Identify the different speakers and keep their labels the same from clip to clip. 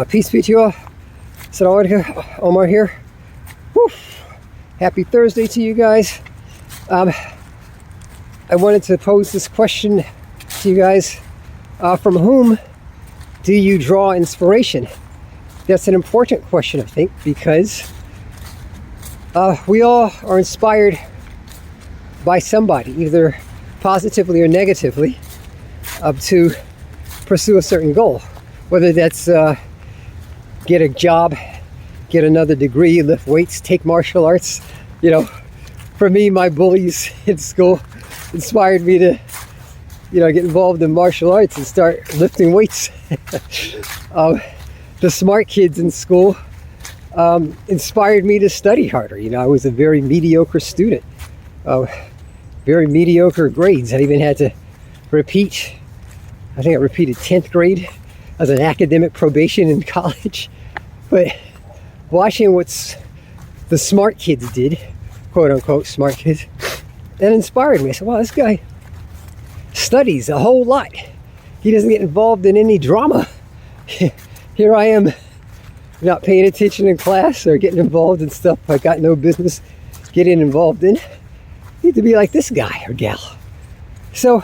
Speaker 1: Peace be to you all. Assalamualaikum. Omar here. Woo. Happy Thursday to you guys. I wanted to pose this question to you guys. From whom do you draw inspiration? That's an important question, I think, because we all are inspired by somebody, either positively or negatively, to pursue a certain goal. Whether that's get a job, get another degree, lift weights, take martial arts. You know, for me, my bullies in school inspired me to, get involved in martial arts and start lifting weights. The smart kids in school inspired me to study harder. I was a very mediocre student, very mediocre grades. I even had to repeat. I think I repeated 10th grade as an academic probation in college. But watching what the smart kids did, quote unquote smart kids, that inspired me. I said, wow, this guy studies a whole lot. He doesn't get involved in any drama. Here I am not paying attention in class or getting involved in stuff I got no business getting involved in. I need to be like this guy or gal. So,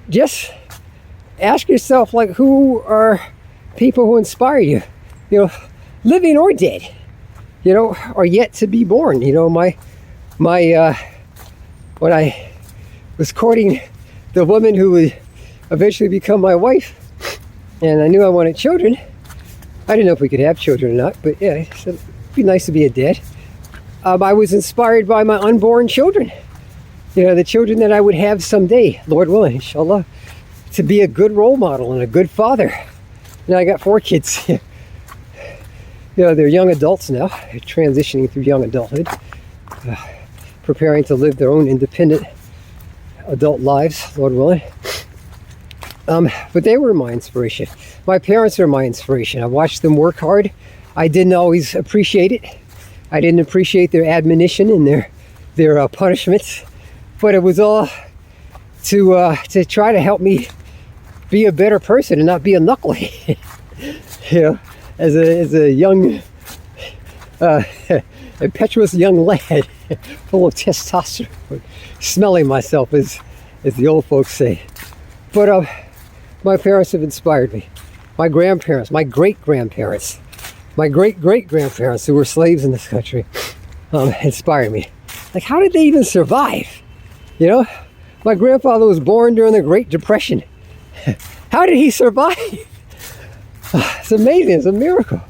Speaker 1: just ask yourself, who are people who inspire you? Living or dead, or yet to be born. When I was courting the woman who would eventually become my wife, and I knew I wanted children. I didn't know if we could have children or not, but yeah, it'd be nice to be a dad. I was inspired by my unborn children. The children that I would have someday, Lord willing, inshallah, to be a good role model and a good father. I got 4 kids. They're young adults now. They're transitioning through young adulthood, preparing to live their own independent adult lives, Lord willing. But they were my inspiration. My parents are my inspiration. I watched them work hard. I didn't always appreciate it. I didn't appreciate their admonition and their punishments. But it was all to try to help me be a better person and not be a knucklehead. As a young, impetuous young lad, full of testosterone, smelling myself, as the old folks say. But my parents have inspired me. My grandparents, my great-grandparents, my great-great-grandparents who were slaves in this country, inspired me. How did they even survive? My grandfather was born during the Great Depression. How did he survive? It's amazing. It's a miracle.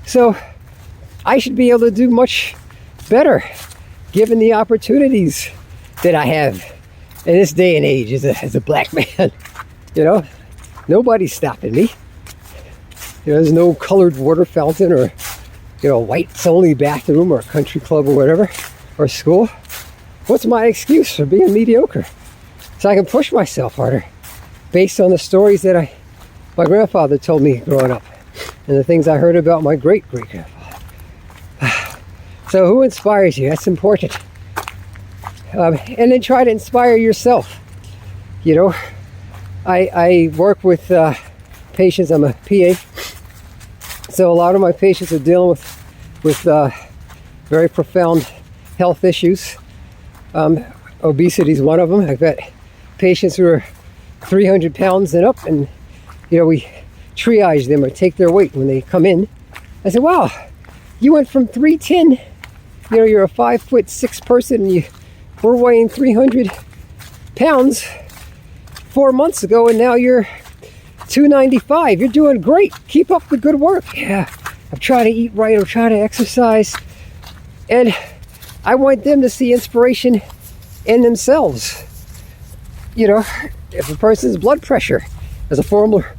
Speaker 1: So I should be able to do much better given the opportunities that I have in this day and age as a black man. Nobody's stopping me. There's no colored water fountain or whites only bathroom or a country club or whatever, or school. What's my excuse for being mediocre? So I can push myself harder based on the stories that my grandfather told me growing up and the things I heard about my great-great-grandfather. So who inspires you? That's important. And then try to inspire yourself. I work with patients. I'm a PA. So a lot of my patients are dealing with very profound health issues. Obesity is one of them. I've got patients who are 300 pounds and up, and we triage them or take their weight when they come in. I said, wow, you went from 310, you're a 5'6" person, and we're weighing 300 pounds 4 months ago, and now you're 295. You're doing great. Keep up the good work. Yeah, I'm trying to eat right. I'm trying to exercise. And I want them to see inspiration in themselves. If a person's blood pressure, as a former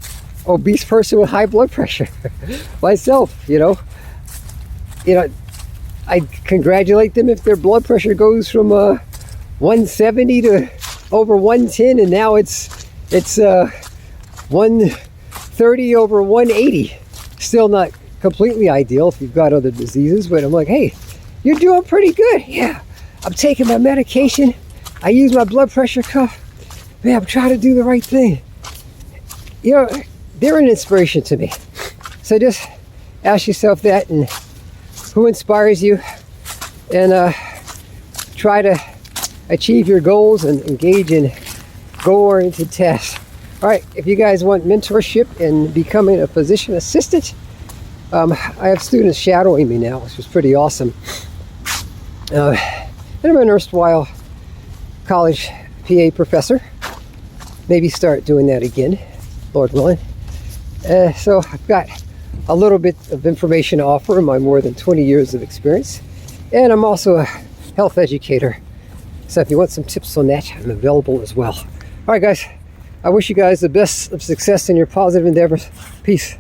Speaker 1: obese person with high blood pressure, myself, I congratulate them if their blood pressure goes from 170 to over 110, and now it's 130 over 180. Still not completely ideal if you've got other diseases, but I'm like, hey, you're doing pretty good. Yeah, I'm taking my medication. I use my blood pressure cuff. Man, I'm trying to do the right thing. they're an inspiration to me. So just ask yourself that, and who inspires you, and try to achieve your goals and engage in goal-oriented tasks. All right, if you guys want mentorship and becoming a physician assistant, I have students shadowing me now, which is pretty awesome. And I'm an erstwhile college PA professor. Maybe start doing that again, Lord willing. So I've got a little bit of information to offer in my more than 20 years of experience. And I'm also a health educator. So if you want some tips on that, I'm available as well. All right, guys. I wish you guys the best of success in your positive endeavors. Peace.